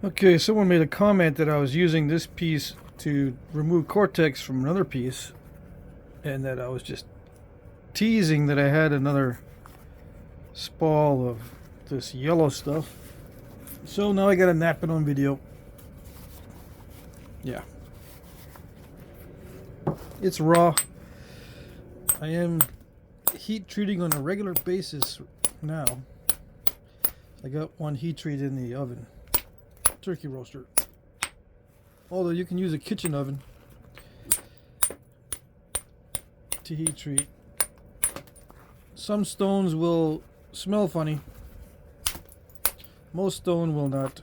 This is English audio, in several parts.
Okay, someone made a comment that I was using this piece to remove cortex from another piece, and that I was just teasing that I had another spall of this yellow stuff. So now I gotta nap it on video. Yeah. It's raw. I am heat treating on a regular basis now. I got one heat treat in the oven. Turkey roaster. Although you can use a kitchen oven to heat treat. Some stones will smell funny. Most stone will not.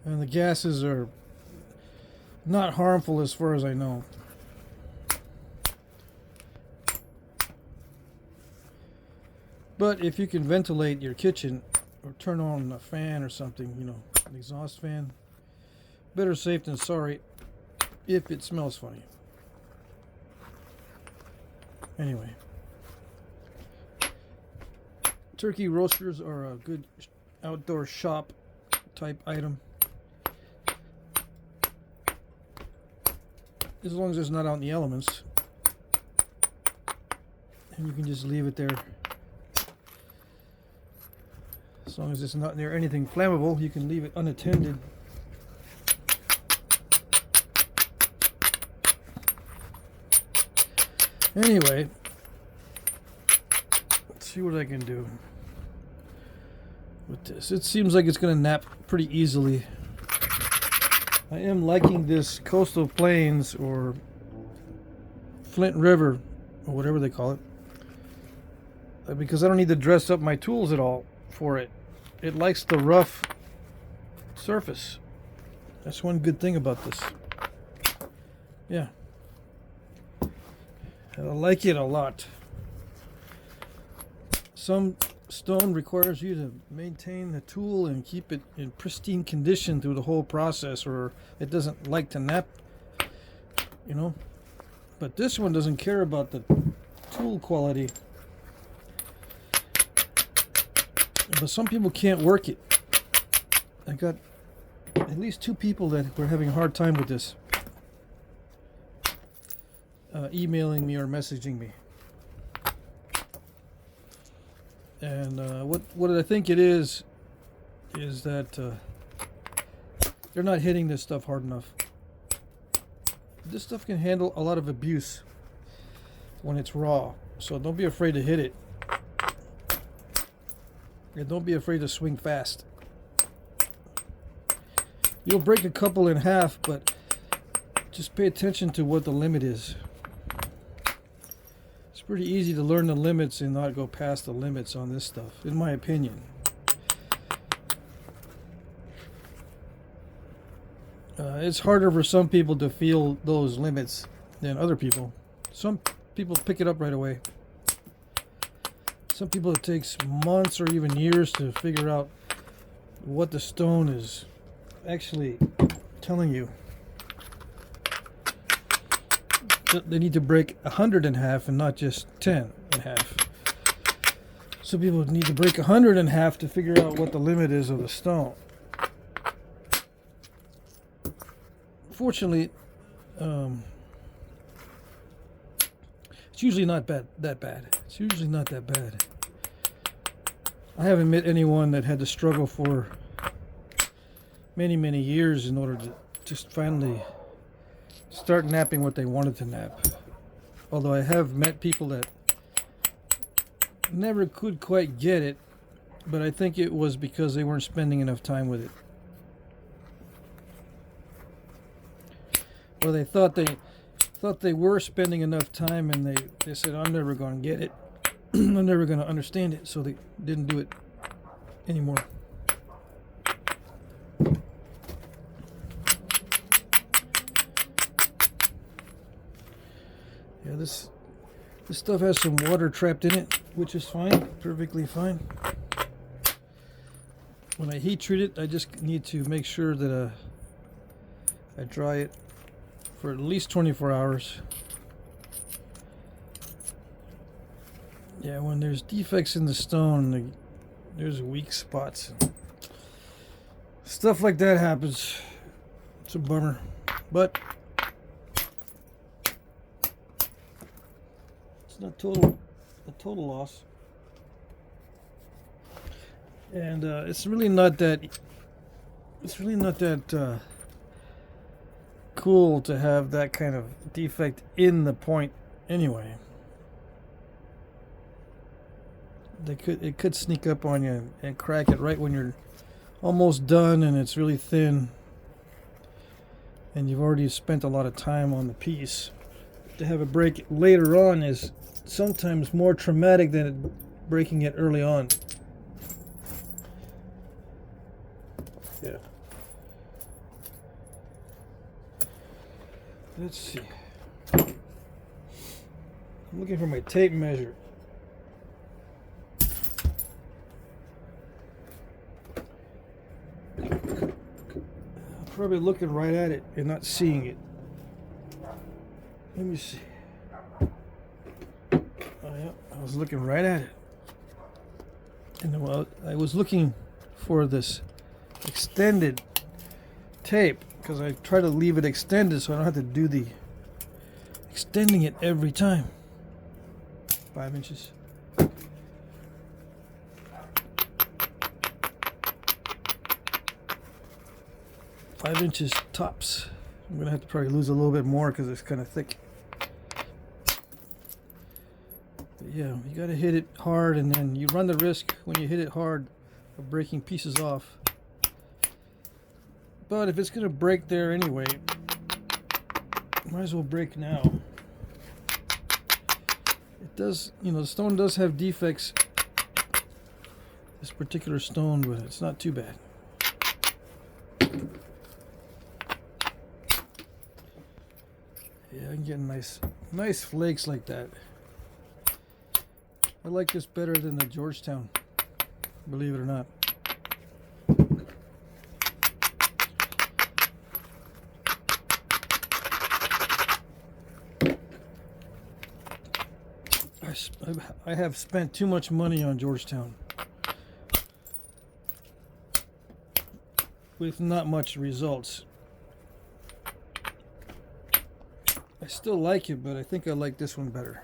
And the gases are not harmful as far as I know. But if you can ventilate your kitchen or turn on a fan or something, you know, an exhaust fan, better safe than sorry if it smells funny. Anyway, turkey roasters are a good outdoor shop type item. As long as it's not out in the elements. And you can just leave it there. As long as it's not near anything flammable, you can leave it unattended. Anyway, let's see what I can do with this. It seems like it's going to nap pretty easily. I am liking this Coastal Plains or Flint River, or whatever they call it, because I don't need to dress up my tools at all for it. It likes the rough surface. That's one good thing about this. Yeah. I like it a lot. Some stone requires you to maintain the tool and keep it in pristine condition through the whole process, or it doesn't like to nap, you know. But this one doesn't care about the tool quality. But some people can't work it. I got at least 2 people that were having a hard time with this, emailing me or messaging me. And what I think it is that they're not hitting this stuff hard enough. This stuff can handle a lot of abuse when it's raw, so don't be afraid to hit it. And don't be afraid to swing fast. You'll break a couple in half, but just pay attention to what the limit is. It's pretty easy to learn the limits and not go past the limits on this stuff, in my opinion. It's harder for some people to feel those limits than other people. Some people pick it up right away. Some people it takes months or even years to figure out what the stone is actually telling you. They need to break 100 in half and not just 10 in half. Some people need to break 100 in half to figure out what the limit is of the stone. Fortunately, it's usually not that bad. It's usually not that bad. I haven't met anyone that had to struggle for many years in order to just finally start napping what they wanted to nap. Although I have met people that never could quite get it, but I think it was because they weren't spending enough time with it. Or they thought they were spending enough time, and they said, I'm never going to get it. I'm never going to understand it, so they didn't do it anymore. Yeah, this stuff has some water trapped in it, which is fine, perfectly fine. When I heat treat it, I just need to make sure that I dry it for at least 24 hours. Yeah, when there's defects in the stone, there's weak spots. Stuff like that happens. It's a bummer. But it's not a total loss. And it's really not that cool to have that kind of defect in the point anyway. It could sneak up on you and crack it right when you're almost done and it's really thin and you've already spent a lot of time on the piece. To have it break later on is sometimes more traumatic than it breaking it early on. Yeah. Let's see. I'm looking for my tape measure. I'm probably looking right at it and not seeing it. Let me see. Oh yeah, I was looking right at it. And well, I was looking for this extended tape because I try to leave it extended so I don't have to do the extending it every time. 5 inches. Five inches tops. I'm gonna have to probably lose a little bit more because it's kind of thick. But yeah, you gotta hit it hard, and then you run the risk when you hit it hard of breaking pieces off. But if it's gonna break there anyway, might as well break now. It does, you know, the stone does have defects. This particular stone, but it's not too bad. Yeah, I'm getting nice flakes like that. I like this better than the Georgetown, believe it or not. I have spent too much money on Georgetown with not much results. I still like it, but I think I like this one better.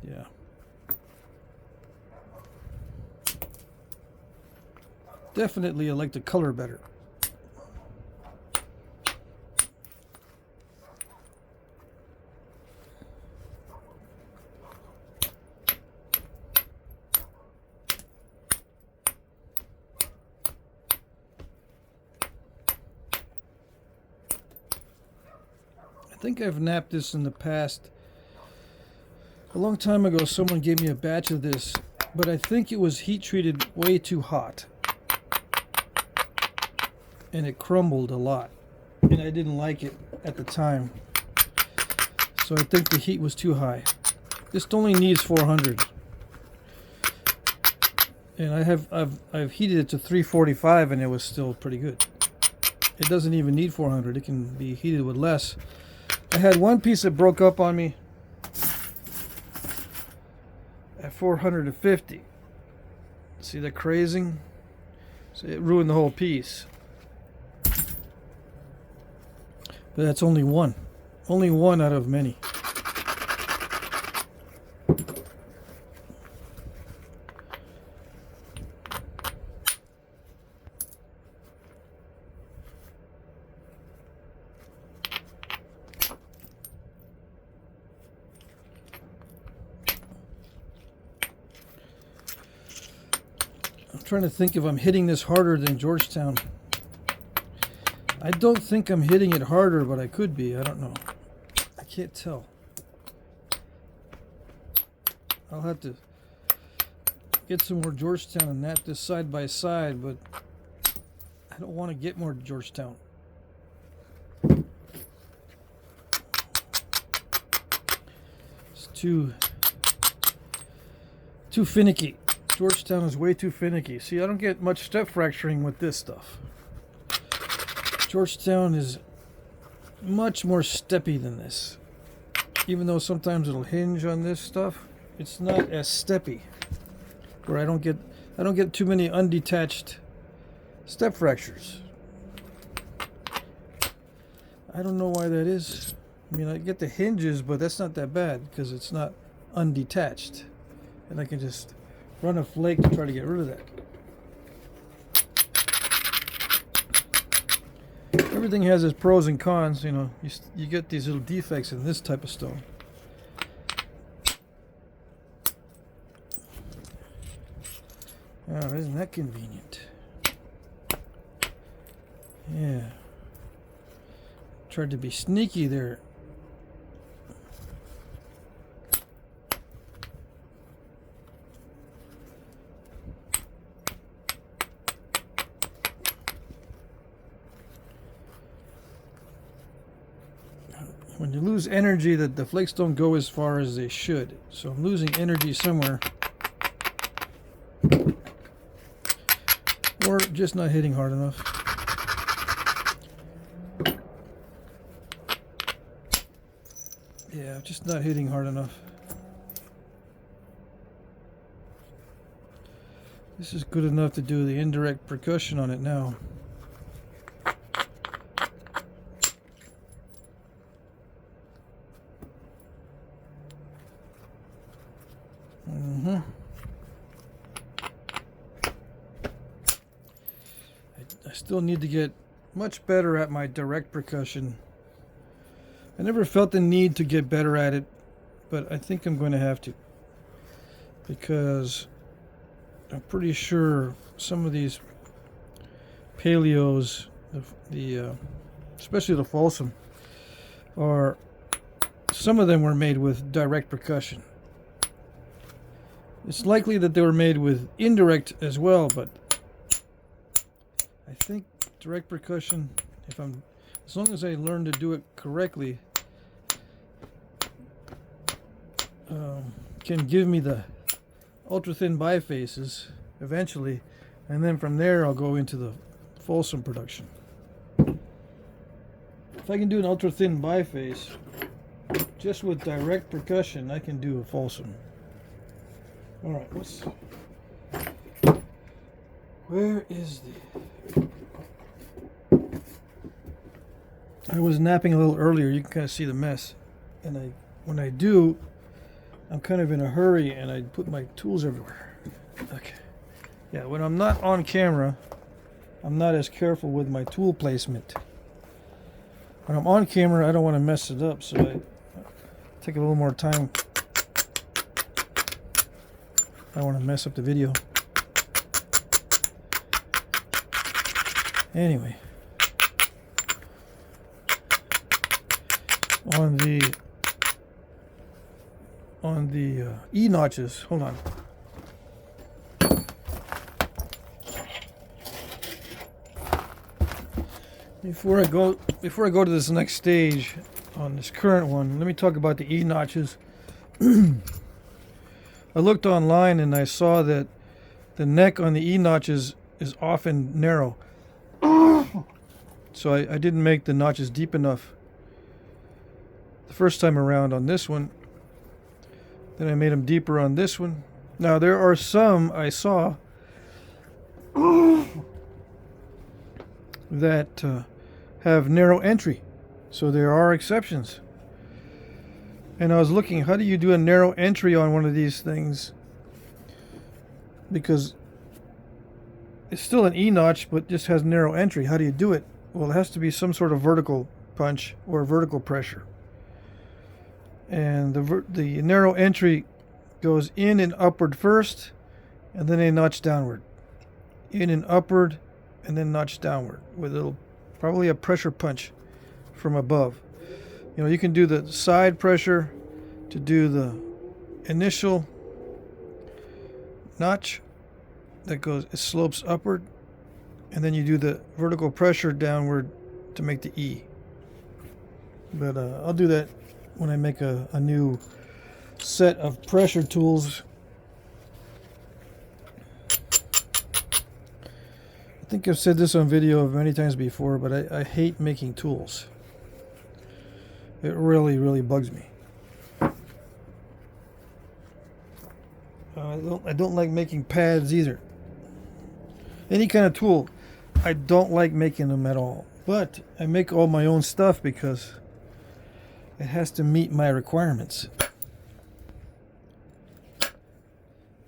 Yeah. Definitely I like the color better. I think I've napped this in the past. A long time ago someone gave me a batch of this, but I think it was heat treated way too hot and it crumbled a lot, and I didn't like it at the time, so I think the heat was too high. This only needs 400, and I've heated it to 345 and it was still pretty good. It doesn't even need 400. It can be heated with less. I had one piece that broke up on me at 450. See that crazing? So it ruined the whole piece. But that's only one. Only one out of many. I'm trying to think if I'm hitting this harder than Georgetown. I don't think I'm hitting it harder, but I could be. I don't know. I can't tell. I'll have to get some more Georgetown and nap this side by side, but I don't want to get more Georgetown. It's too finicky. Georgetown is way too finicky. See, I don't get much step fracturing with this stuff. Georgetown is much more steppy than this. Even though sometimes it'll hinge on this stuff, it's not as steppy. Where I don't get too many undetached step fractures. I don't know why that is. I mean, I get the hinges, but that's not that bad because it's not undetached. And I can just run a flake to try to get rid of that. Everything has its pros and cons, you know. You get these little defects in this type of stone. Oh, isn't that convenient? Yeah. Tried to be sneaky there. When you lose energy, the flakes don't go as far as they should. So I'm losing energy somewhere. Or just not hitting hard enough. Yeah, just not hitting hard enough. This is good enough to do the indirect percussion on it now. I still need to get much better at my direct percussion. I never felt the need to get better at it, but I think I'm going to have to, because I'm pretty sure some of these paleos, especially the Folsom, some of them were made with direct percussion. It's likely that they were made with indirect as well, but I think direct percussion, as long as I learn to do it correctly, can give me the ultra thin bifaces eventually, and then from there I'll go into the Folsom production. If I can do an ultra thin biface just with direct percussion, I can do a Folsom. Alright, where is the... I was napping a little earlier. You can kind of see the mess. And when I do, I'm kind of in a hurry and I put my tools everywhere. Okay. Yeah, when I'm not on camera, I'm not as careful with my tool placement. When I'm on camera, I don't want to mess it up, so I take a little more time. I don't want to mess up the video. Anyway, on the E notches, hold on. Before I go to this next stage on this current one, let me talk about the E notches. I looked online and I saw that the neck on the E notches is often narrow. So I didn't make the notches deep enough the first time around on this one. Then I made them deeper on this one. Now there are some I saw that have narrow entry. So there are exceptions. And I was looking, how do you do a narrow entry on one of these things? Because it's still an E notch, but just has narrow entry. How do you do it? Well, it has to be some sort of vertical punch or vertical pressure. And the narrow entry goes in and upward first, and then a notch downward. In and upward, and then notch downward with probably a pressure punch from above. You know, you can do the side pressure to do the initial notch it slopes upward, and then you do the vertical pressure downward to make the E. But I'll do that when I make a new set of pressure tools. I think I've said this on video many times before, but I hate making tools. It really, really bugs me. I don't like making pads either. Any kind of tool, I don't like making them at all. But I make all my own stuff because it has to meet my requirements.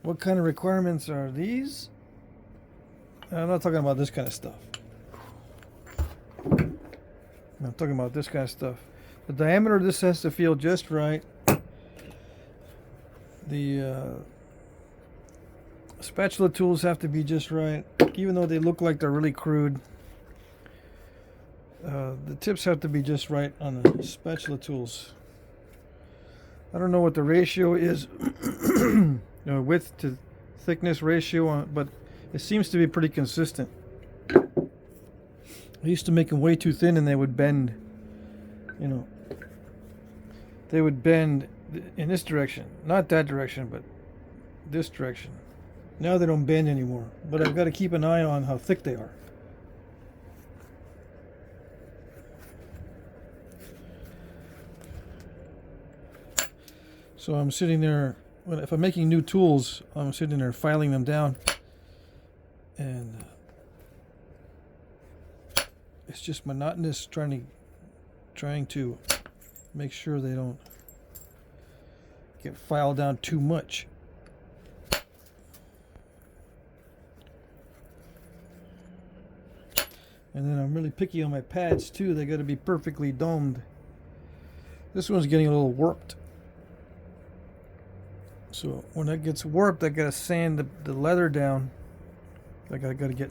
What kind of requirements are these? I'm not talking about this kind of stuff. I'm talking about this kind of stuff. The diameter of this has to feel just right. The spatula tools have to be just right, even though they look like they're really crude. The tips have to be just right on the spatula tools. I don't know what the ratio is, width to thickness ratio, but it seems to be pretty consistent. I used to make them way too thin and they would bend, they would bend in this direction, not that direction, but this direction. Now they don't bend anymore, but I've got to keep an eye on how thick they are. So I'm sitting there, if I'm making new tools, I'm sitting there filing them down, and it's just monotonous trying to make sure they don't get filed down too much. And then I'm really picky on my pads too. They got to be perfectly domed. This one's getting a little warped. So when that gets warped, I got to sand the leather down. I got to get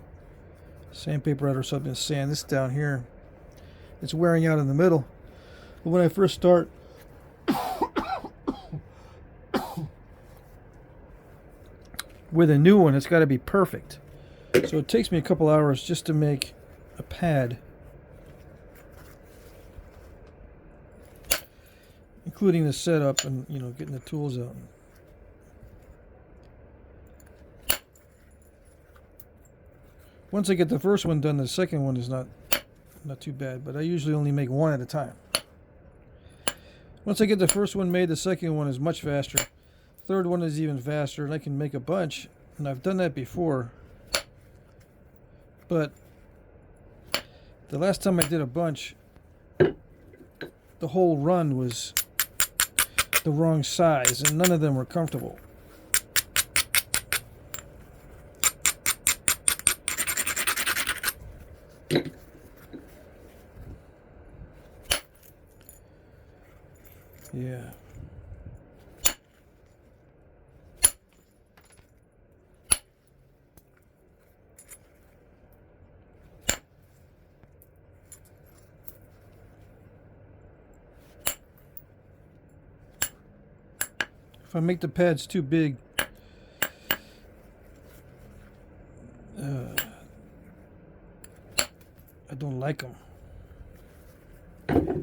sandpaper out or something to sand this down here. It's wearing out in the middle. But when I first start with a new one, it's got to be perfect. So it takes me a couple hours just to make a pad, including the setup and getting the tools out. Once I get the first one done, the second one is not too bad, but I usually only make one at a time. Once I get the first one made, the second one is much faster. Third one is even faster, and I can make a bunch, and I've done that before. But the last time I did a bunch, the whole run was the wrong size, and none of them were comfortable. Yeah. If I make the pads too big, I don't like them.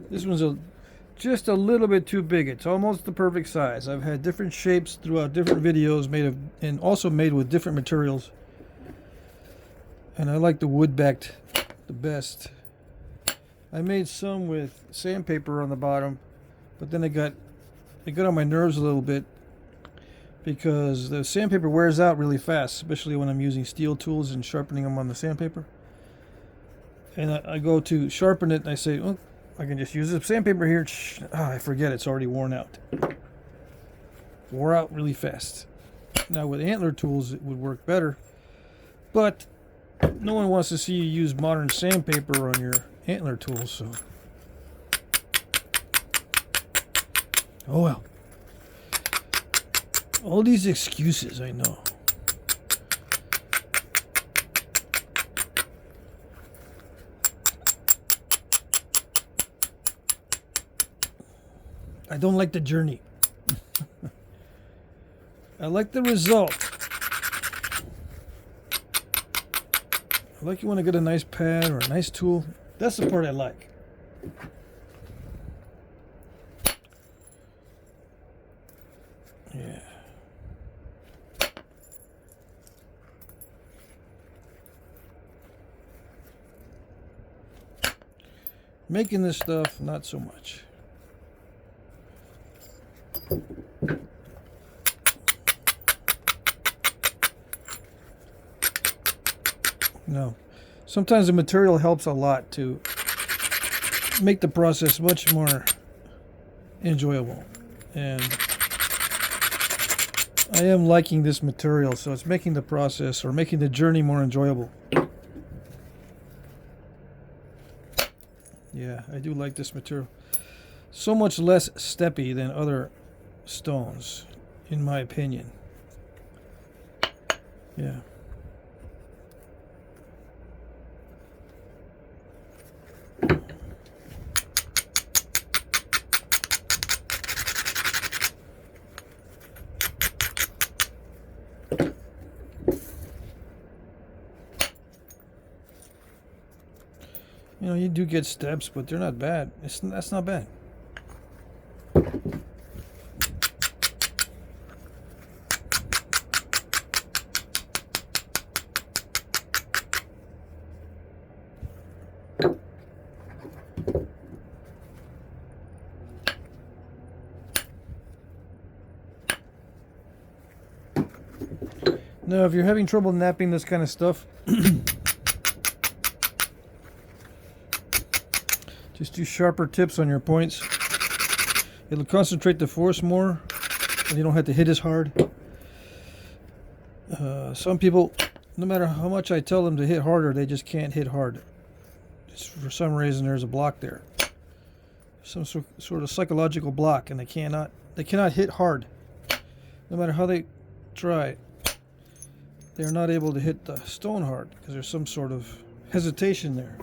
This one's just a little bit too big. It's almost the perfect size. I've had different shapes throughout different videos and also made with different materials. And I like the wood backed the best. I made some with sandpaper on the bottom, but then it got on my nerves a little bit because the sandpaper wears out really fast, especially when I'm using steel tools and sharpening them on the sandpaper. And I go to sharpen it and I say, oh, I can just use the sandpaper here. I forget it's already worn out. Wore out really fast. Now with antler tools it would work better, but no one wants to see you use modern sandpaper on your antler tools, so oh well. All these excuses, I know. I don't like the journey. I like the result. I like you want to get a nice pad or a nice tool. That's the part I like. Yeah. Making this stuff, not so much. No. Sometimes the material helps a lot to make the process much more enjoyable. And I am liking this material, so it's making the process or making the journey more enjoyable. Yeah, I do like this material. So much less steppy than other stones, in my opinion. Yeah. You know, you do get steps, but they're not bad. That's not bad. Now, if you're having trouble napping this kind of stuff, just use sharper tips on your points. It'll concentrate the force more, and you don't have to hit as hard. Some people, no matter how much I tell them to hit harder, they just can't hit hard. Just for some reason, there's a block there, some sort of psychological block, and they cannot hit hard, no matter how they try. They're not able to hit the stone hard because there's some sort of hesitation there.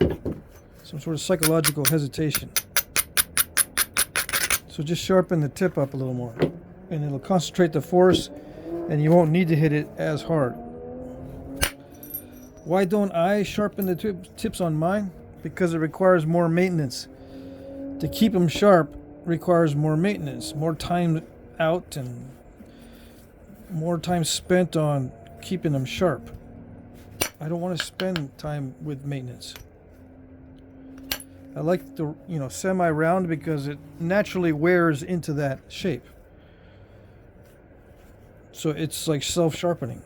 Some sort of psychological hesitation. So just sharpen the tip up a little more, and it'll concentrate the force, and you won't need to hit it as hard. Why don't I sharpen the tips on mine? Because it requires more maintenance. To keep them sharp requires more maintenance, more time out, and more time spent on keeping them sharp. I don't want to spend time with maintenance. I like the semi-round because it naturally wears into that shape. So it's like self-sharpening.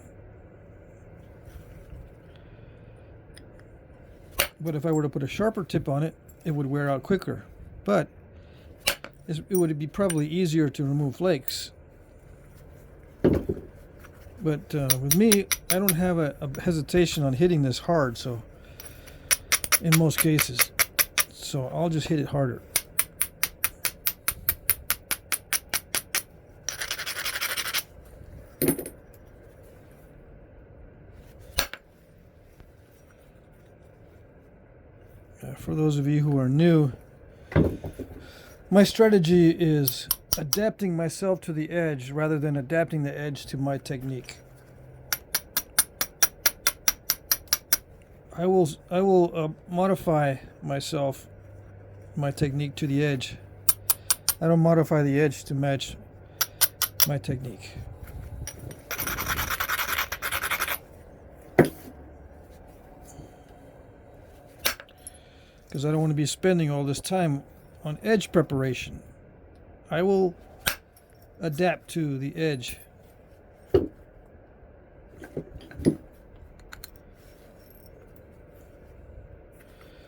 But if I were to put a sharper tip on it, it would wear out quicker. But it would be probably easier to remove flakes. But with me, I don't have a hesitation on hitting this hard, so in most cases. So I'll just hit it harder. For those of you who are new, my strategy is adapting myself to the edge rather than adapting the edge to my technique. I will modify my technique to the edge. I don't modify the edge to match my technique. Because I don't want to be spending all this time on edge preparation. I will adapt to the edge.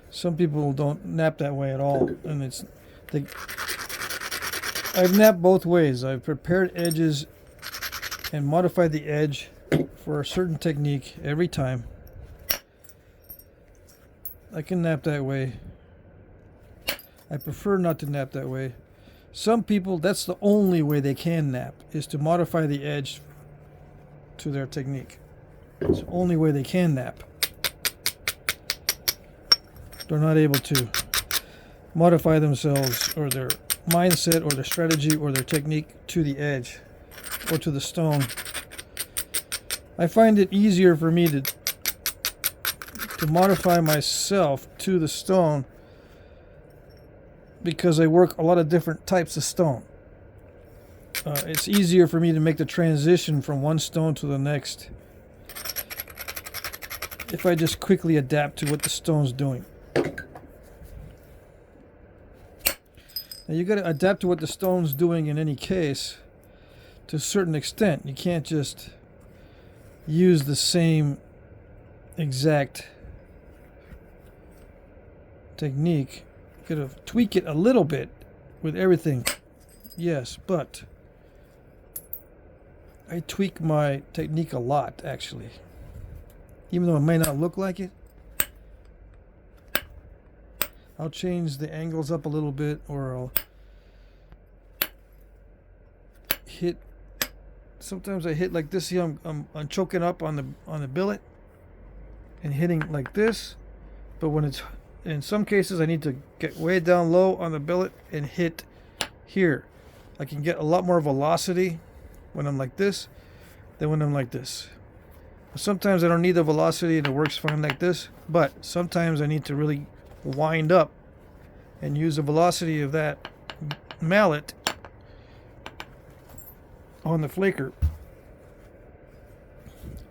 Some people don't nap that way at all, and I've napped both ways. I've prepared edges and modified the edge for a certain technique every time. I can nap that way. I prefer not to nap that way. Some people, that's the only way they can nap, is to modify the edge to their technique. It's the only way they can nap. They're not able to modify themselves or their mindset or their strategy or their technique to the edge or to the stone. I find it easier for me to modify myself to the stone because I work a lot of different types of stone. It's easier for me to make the transition from one stone to the next if I just quickly adapt to what the stone's doing. Now you got to adapt to what the stone's doing in any case to a certain extent. You can't just use the same exact technique. You got to tweak it a little bit with everything. Yes, but I tweak my technique a lot, actually. Even though it may not look like it. I'll change the angles up a little bit, or I'll hit. Sometimes I hit like this. See, I'm choking up on the billet and hitting like this. But when it's in some cases, I need to get way down low on the billet and hit here. I can get a lot more velocity when I'm like this than when I'm like this. Sometimes I don't need the velocity and it works fine like this, but sometimes I need to really wind up and use the velocity of that mallet on the flaker.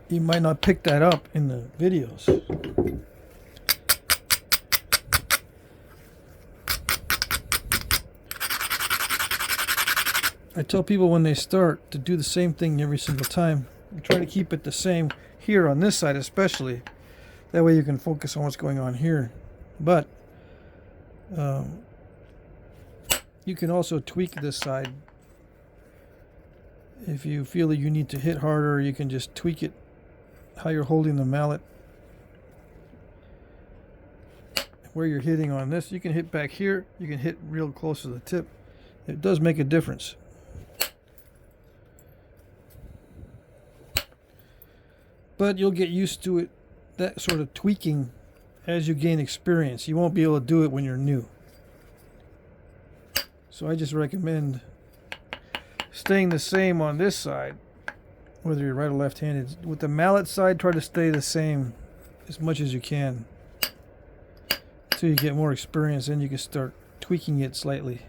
You might not pick that up in the videos. I tell people when they start to do the same thing every single time. Try to keep it the same here on this side especially. That way you can focus on what's going on here. But you can also tweak this side. If you feel that you need to hit harder, you can just tweak it how you're holding the mallet. Where you're hitting on this, you can hit back here, you can hit real close to the tip. It does make a difference. But you'll get used to it, that sort of tweaking, as you gain experience. You won't be able to do it when you're new. So I just recommend staying the same on this side, whether you're right or left-handed. With the mallet side, try to stay the same as much as you can until you get more experience, and you can start tweaking it slightly.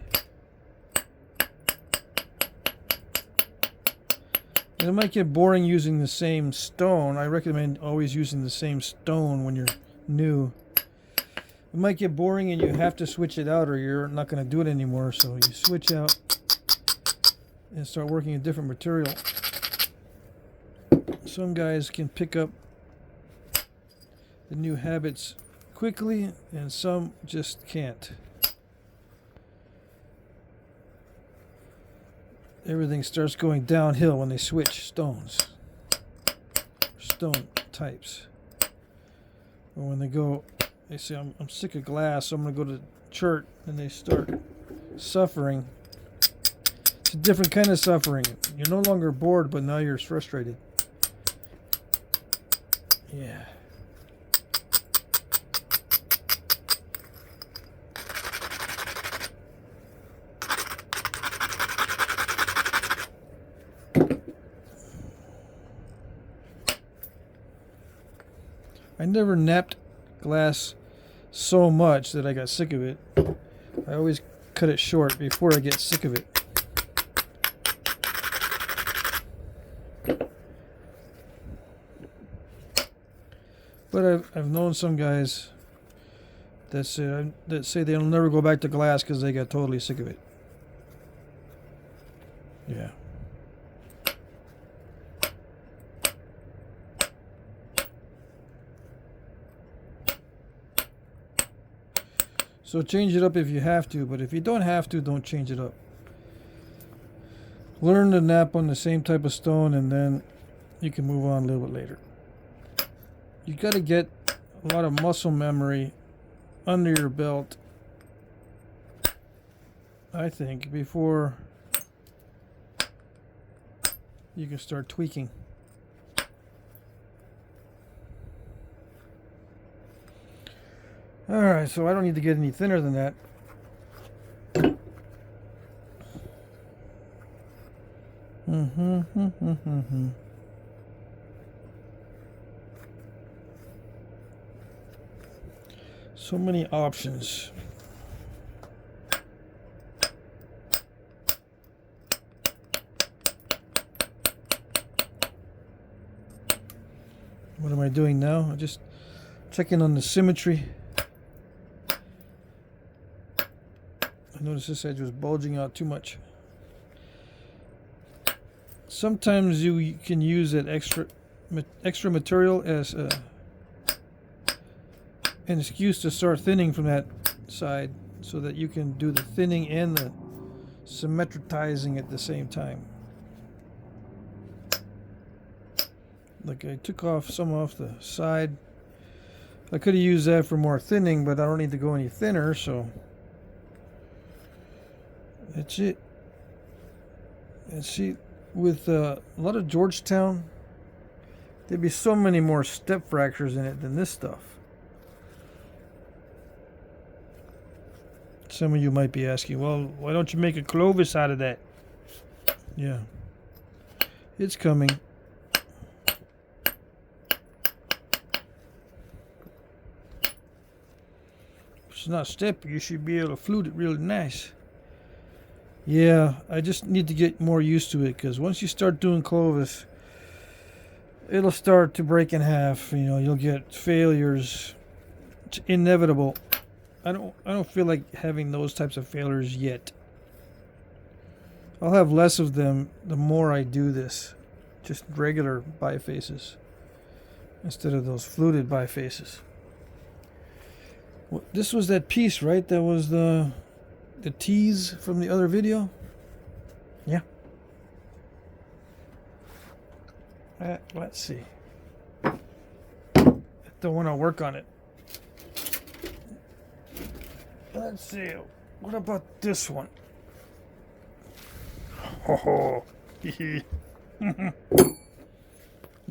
And it might get boring using the same stone. I recommend always using the same stone when you're new. It might get boring and you have to switch it out, or you're not going to do it anymore. So you switch out and start working a different material. Some guys can pick up the new habits quickly, and some just can't. Everything starts going downhill when they switch stones, stone types. Or when they go, they say, I'm sick of glass, so I'm going to go to church, and they start suffering. It's a different kind of suffering. You're no longer bored, but now you're frustrated. Yeah. I never napped glass so much that I got sick of it. I always cut it short before I get sick of it. But I've known some guys that say they'll never go back to glass because they got totally sick of it. Yeah. So change it up if you have to, but if you don't have to, don't change it up. Learn to nap on the same type of stone, and then you can move on a little bit later. You got to get a lot of muscle memory under your belt, I think, before you can start tweaking. Alright, so I don't need to get any thinner than that. So many options. What am I doing now? I'm just checking on the symmetry. I Notice this edge was bulging out too much. Sometimes you can use that extra material as an excuse to start thinning from that side, so that you can do the thinning and the symmetrizing at the same time. Like I took off some off the side. I could have used that for more thinning, but I don't need to go any thinner, so that's it. And see, with a lot of Georgetown, there'd be so many more step fractures in it than this stuff. Some of you might be asking, well, why don't you make a Clovis out of that? Yeah, it's coming. It's not step, you should be able to flute it really nice. Yeah, I just need to get more used to it, because once you start doing Clovis, it'll start to break in half. You know, you'll get failures. It's inevitable. I don't feel like having those types of failures yet. I'll have less of them the more I do this. Just regular bifaces instead of those fluted bifaces. Well, this was that piece, right? That was the tease from the other video. Yeah. Let's see. I don't want to work on it. Let's see. What about this one? Oh, you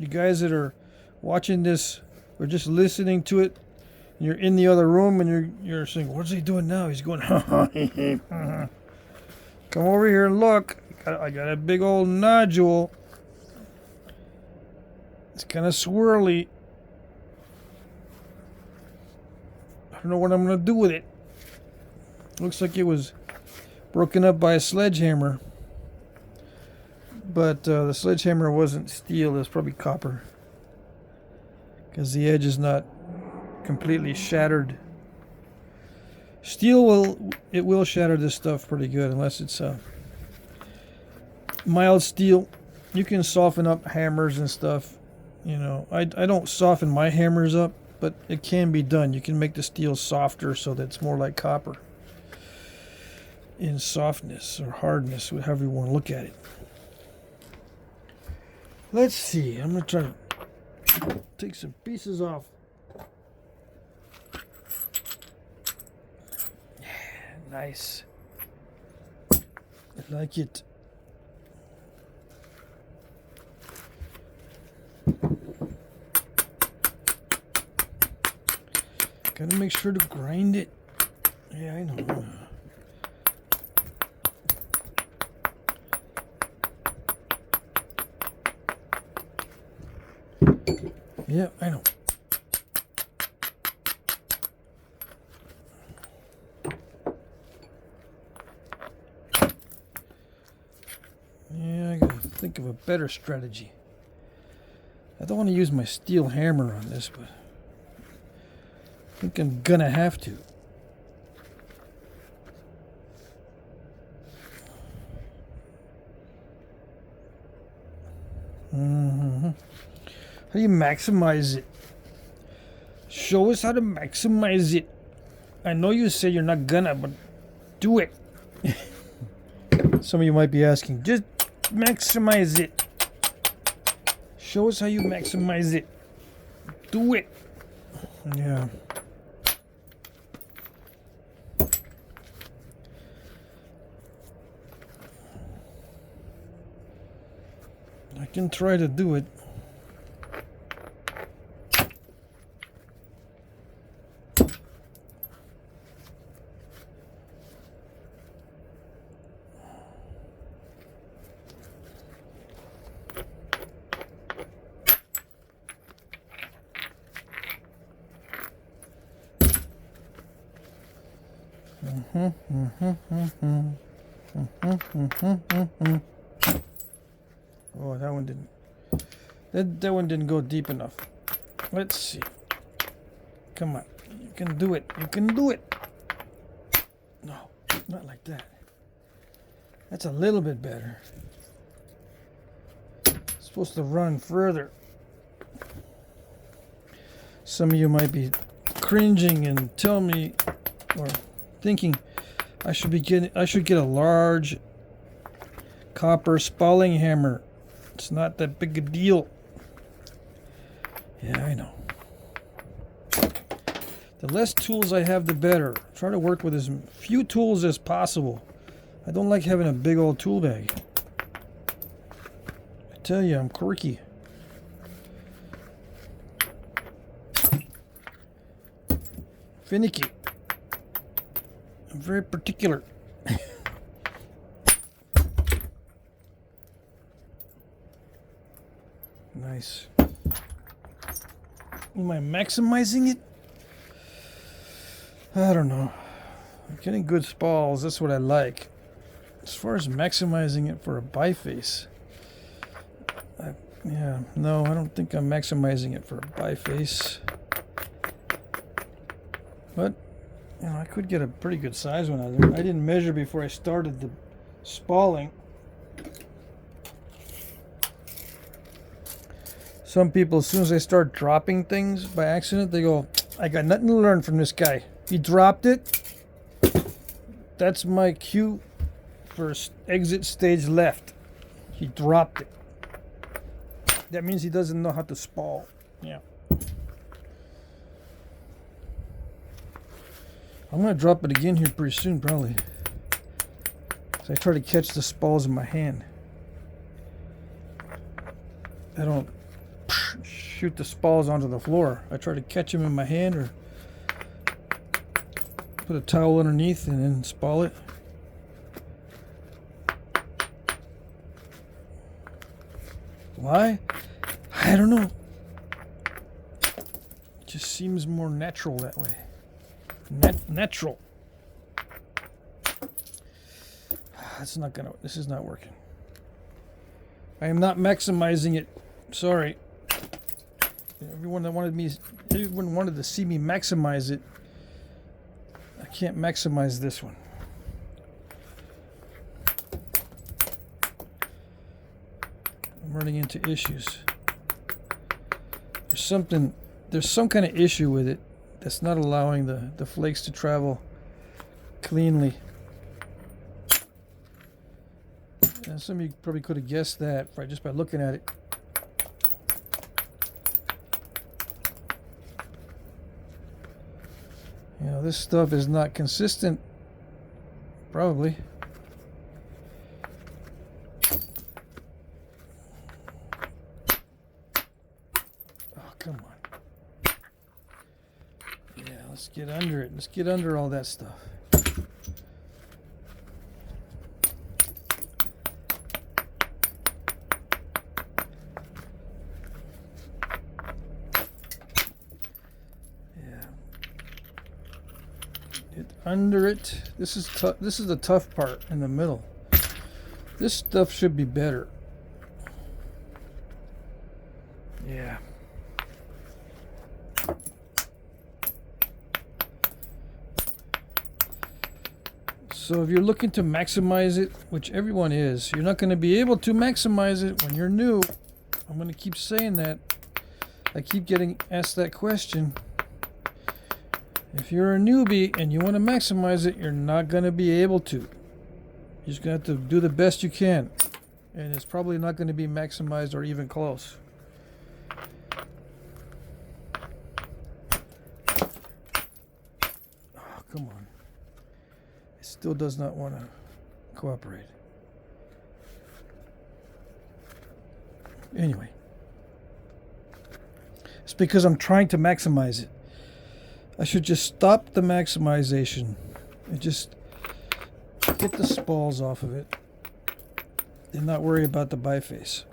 guys that are watching this or just listening to it, and you're in the other room and you're saying, "What's he doing now?" He's going, "Come over here and look. I got a big old nodule. It's kind of swirly. I don't know what I'm gonna do with it. Looks like it was broken up by a sledgehammer, but the sledgehammer wasn't steel. It was probably copper, because the edge is not completely shattered. Steel will shatter this stuff pretty good, unless it's mild steel. You can soften up hammers and stuff. You know, I don't soften my hammers up, but it can be done. You can make the steel softer so that it's more like copper in softness or hardness, however you want to look at it. Let's see. I'm going to try to take some pieces off. Yeah, nice. I like it. Gotta make sure to grind it. Yeah, I know. Yeah, I know. Yeah, I gotta think of a better strategy. I don't want to use my steel hammer on this, but I think I'm gonna have to. How do you maximize it? Show us how to maximize it. I know you say you're not gonna, but do it. Some of you might be asking, just maximize it. Show us how you maximize it. Do it. Yeah. I can try to do it. Oh, that one didn't. That one didn't go deep enough. Let's see. Come on, you can do it. You can do it. No, not like about that? That's a little bit better. It's supposed to run further. Some of you might be cringing and tell me, or thinking, I should get a large copper spalling hammer. It's not that big a deal. Yeah, I know. The less tools I have, the better. Try to work with as few tools as possible. I don't like having a big old tool bag. I tell you, I'm quirky. Finicky. I'm very particular. Nice. Am I maximizing it? I don't know. I'm getting good spalls. That's what I like. As far as maximizing it for a biface, no, I don't think I'm maximizing it for a biface. But, you know, I could get a pretty good size one out of it. I didn't measure before I started the spalling. Some people, as soon as I start dropping things by accident, they go, I got nothing to learn from this guy. He dropped it. That's my cue for exit stage left. He dropped it. That means he doesn't know how to spall. Yeah. I'm going to drop it again here pretty soon, probably. So I try to catch the spalls in my hand. I don't shoot the spalls onto the floor. I try to catch them in my hand or put a towel underneath and then spall it. Why? I don't know. It just seems more natural that way. Natural. This is not working. I am not maximizing it. Sorry. Everyone wanted to see me maximize it. I can't maximize this one. I'm running into issues. There's some kind of issue with it that's not allowing the flakes to travel cleanly. And some of you probably could have guessed that just by looking at it. You know, this stuff is not consistent, probably. Oh, come on. Yeah, let's get under it. Let's get under all that stuff. Under it. This is tough. This is the tough part in the middle. This stuff should be better. Yeah. So if you're looking to maximize it, which everyone is, you're not going to be able to maximize it when you're new. I'm going to keep saying that. I keep getting asked that question. If you're a newbie and you want to maximize it, you're not going to be able to. You're just going to have to do the best you can. And it's probably not going to be maximized or even close. Oh, come on. It still does not want to cooperate. Anyway. It's because I'm trying to maximize it. I should just stop the maximization and just get the spalls off of it and not worry about the biface.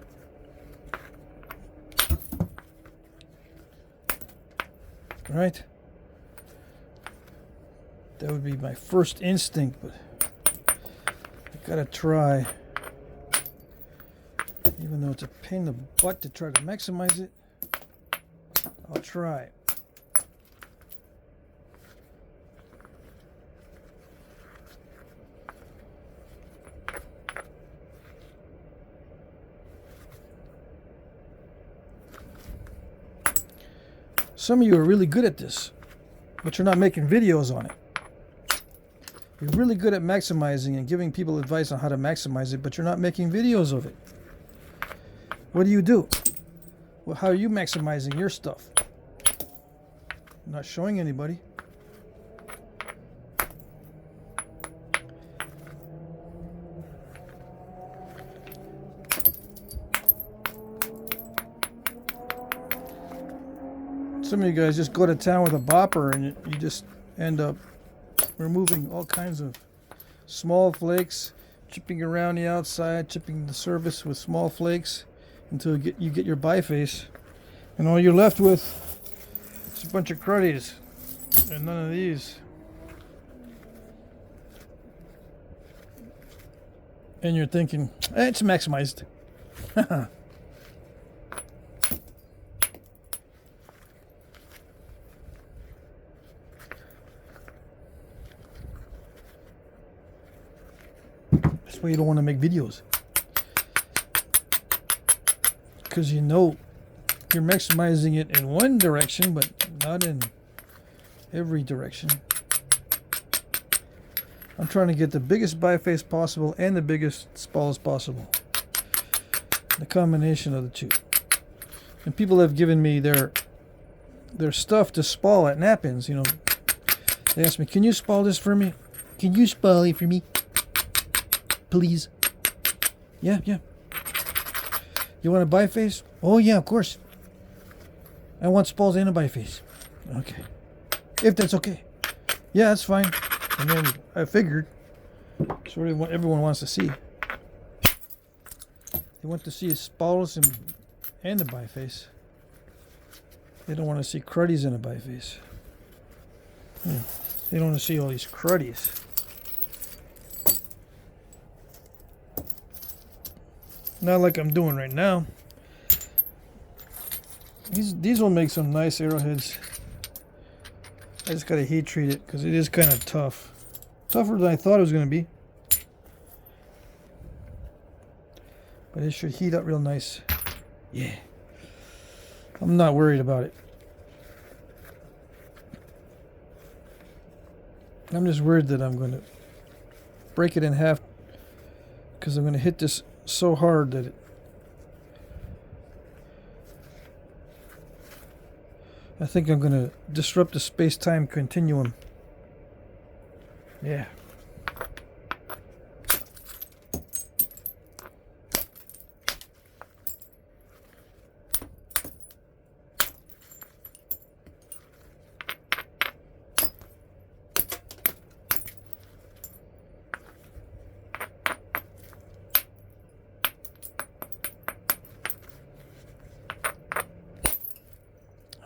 Right? That would be my first instinct, but I gotta try. Even though it's a pain in the butt to try to maximize it, I'll try. Some of you are really good at this, but you're not making videos on it. You're really good at maximizing and giving people advice on how to maximize it, but you're not making videos of it. What do? Well, how are you maximizing your stuff? Not showing anybody. Some of you guys just go to town with a bopper and you just end up removing all kinds of small flakes, chipping around the outside, chipping the surface with small flakes until you get your biface, and all you're left with is a bunch of cruddies and none of these. And you're thinking, it's maximized. That's why you don't want to make videos. Because you know you're maximizing it in one direction, but not in every direction. I'm trying to get the biggest biface possible and the biggest spalls possible. The combination of the two. And people have given me their stuff to spall at Knappings, you know. They asked me, can you spall this for me? Can you spall it for me? Please. Yeah. You want a biface? Oh yeah, of course. I want spalls and a biface. Okay. If that's okay. Yeah, that's fine. And then I figured, sort of what everyone wants to see. They want to see a spalls and a biface. They don't want to see cruddies in a biface. They don't want to see all these cruddies. Not like I'm doing right now. These will make some nice arrowheads. I just gotta heat treat it because it is kind of tough. Tougher than I thought it was gonna be. But it should heat up real nice. Yeah. I'm not worried about it. I'm just worried that I'm gonna break it in half because I'm gonna hit this so hard that I think I'm going to disrupt the space-time continuum. Yeah.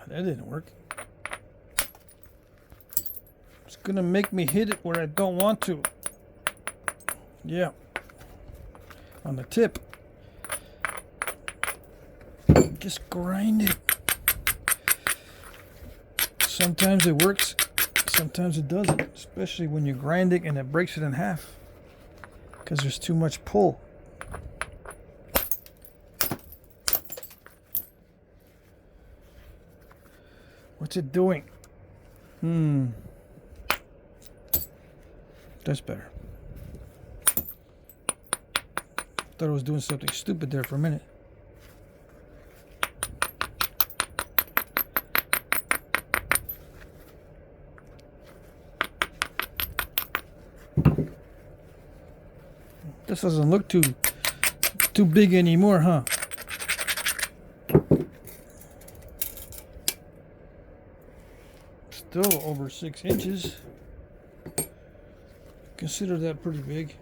That didn't work. It's gonna make me hit it where I don't want to. Yeah. On the tip. Just grind it. Sometimes it works, sometimes it doesn't. Especially when you grind it and it breaks it in half. Because there's too much pull. What's it doing? That's better. Thought it was doing something stupid there for a minute. This doesn't look too big anymore, huh? Still over 6 inches. Consider that pretty big.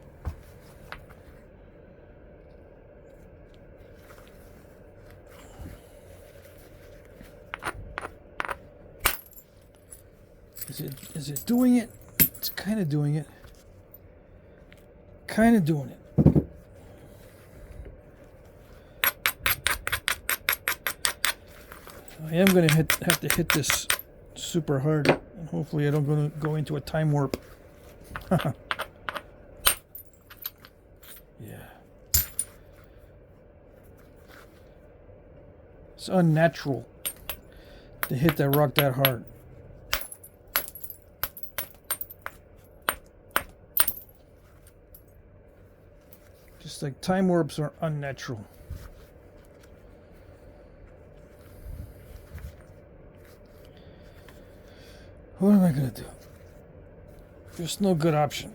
Is it doing it? It's kind of doing it. Kind of doing it. I am going to have to hit this super hard, and hopefully I don't go into a time warp. Yeah. It's unnatural to hit that rock that hard. Just like time warps are unnatural. What am I gonna do? There's no good option.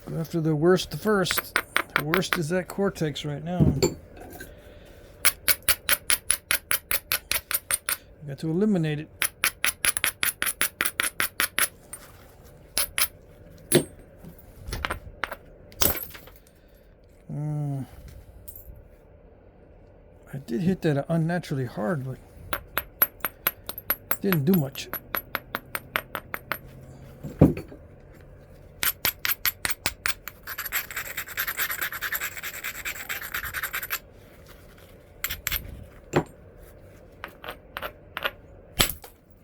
Go after the worst first. The worst is that cortex right now. Got to eliminate it. I did hit that unnaturally hard, but didn't do much.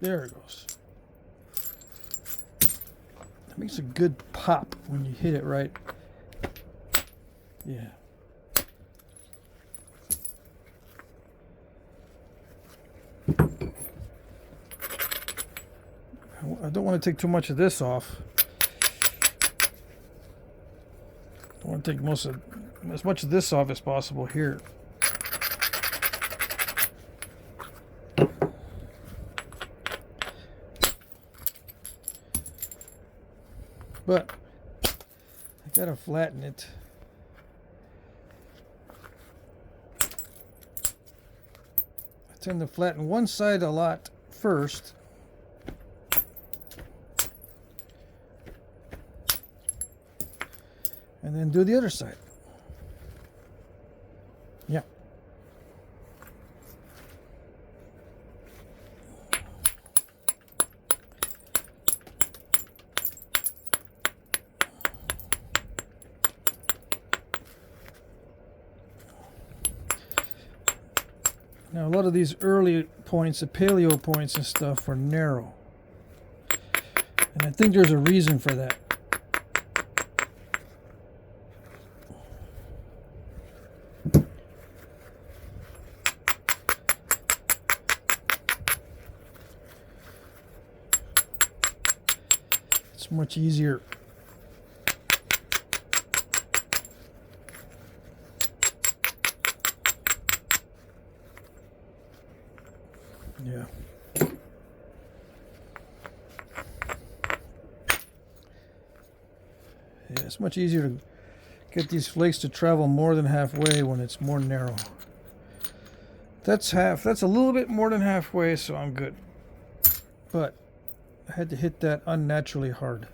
There it goes. It makes a good pop when you hit it right. Yeah. I don't want to take too much of this off. I want to take as much of this off as possible here. But I gotta flatten it. I tend to flatten one side a lot first. And then do the other side. Yeah. Now a lot of these early points, the paleo points and stuff, are narrow. And I think there's a reason for that. It's much easier. Yeah. Yeah, it's much easier to get these flakes to travel more than halfway when it's more narrow. That's a little bit more than halfway, so I'm good. But I had to hit that unnaturally hard.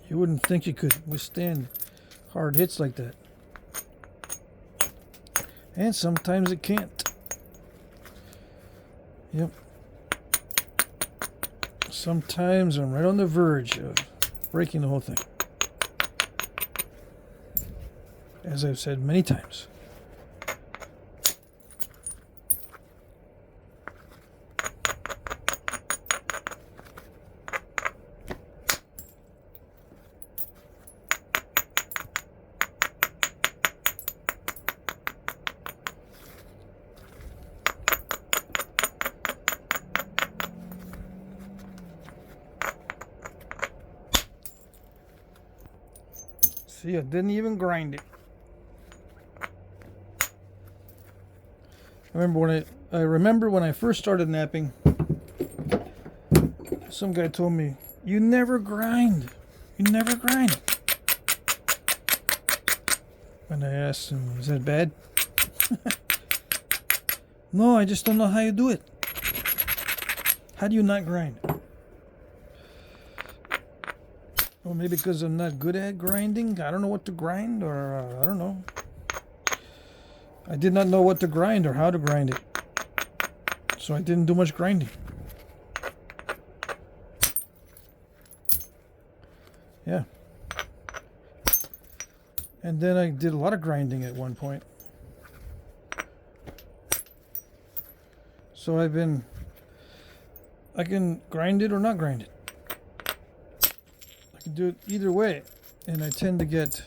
You wouldn't think you could withstand hard hits like that. And sometimes it can't. Yep. Sometimes I'm right on the verge of breaking the whole thing. As I've said many times. See, I didn't even grind it. I remember when I first started napping, some guy told me, "You never grind. You never grind." And I asked him, "Is that bad?" "No, I just don't know how you do it." "How do you not grind?" Well, maybe because I'm not good at grinding. I don't know what to grind, or I don't know. I did not know what to grind or how to grind it. So I didn't do much grinding. Yeah. And then I did a lot of grinding at one point. So I can grind it or not grind it. I can do it either way, and I tend to get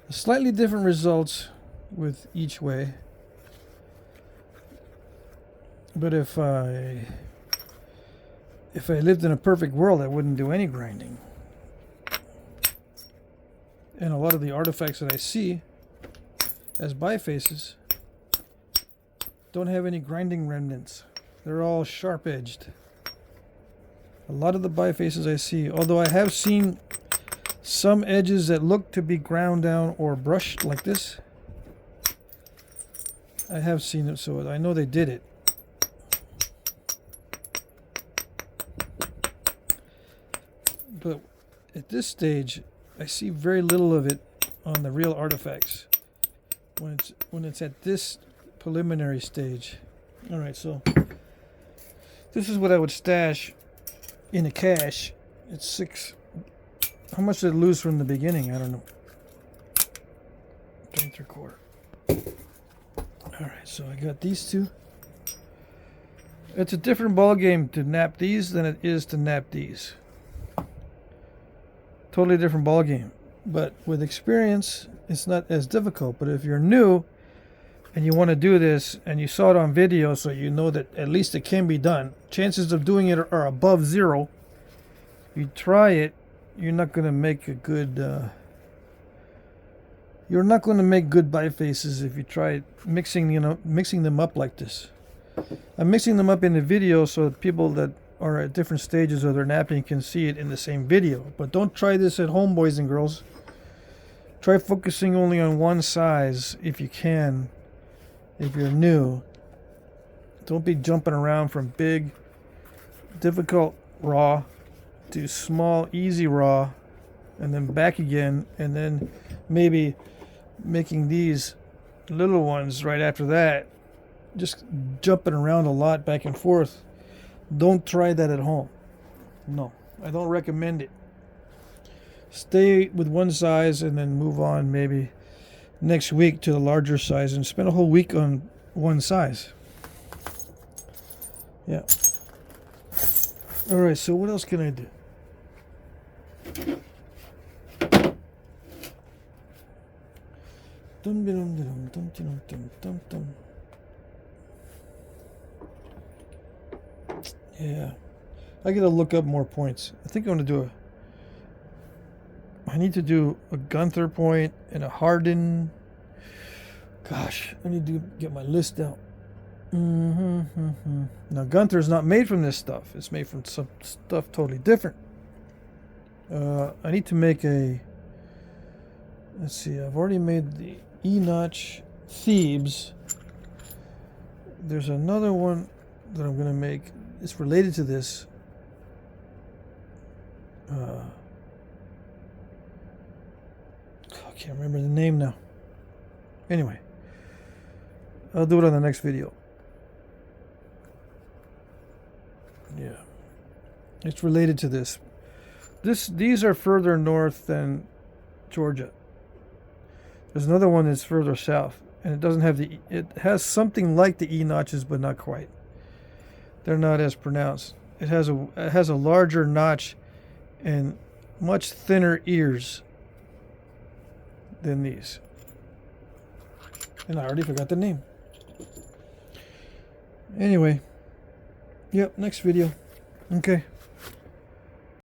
slightly different results with each way. But if I lived in a perfect world, I wouldn't do any grinding. And a lot of the artifacts that I see as bifaces don't have any grinding remnants. They're all sharp edged. A lot of the bifaces I see, although I have seen some edges that look to be ground down or brushed like this, I have seen it, so I know they did it. But at this stage, I see very little of it on the real artifacts when it's at this preliminary stage. All right, so this is what I would stash in a cache. It's 6. How much did it lose from the beginning? I don't know. 3 3/4. All right, so I got these two. It's a different ball game to nap these than it is to nap these. Totally different ball game. But with experience, it's not as difficult. But if you're new and you want to do this and you saw it on video, so you know that at least it can be done, chances of doing it are above 0. You try it, you're not going to make a good you're not going to make good bifaces if you try mixing them up like this. I'm mixing them up in the video so that people that are at different stages of their napping can see it in the same video. But don't try this at home, boys and girls. Try focusing only on one size if you can. If you're new, don't be jumping around from big, difficult raw to small, easy raw, and then back again, and then maybe making these little ones right after that. Just jumping around a lot back and forth. Don't try that at home. No, I don't recommend it. Stay with one size and then move on maybe next week to the larger size and spend a whole week on one size. Yeah. All right, so what else can I do? Yeah, I gotta look up more points. I think I'm gonna do I need to do a Gunther point and a Harden. Gosh, I need to get my list out. Now Gunther's not made from this stuff. It's made from some stuff totally different. I need to make a. Let's see. I've already made the E-notch Thebes. There's another one that I'm gonna make. It's related to this. I can't remember the name now. Anyway, I'll do it on the next video. Yeah, it's related to this. These are further north than Georgia. There's another one that's further south, and it doesn't have the. It has something like the E notches, but not quite. They're not as pronounced. It has a larger notch and much thinner ears than these. And I already forgot the name. Anyway, yep, next video. Okay.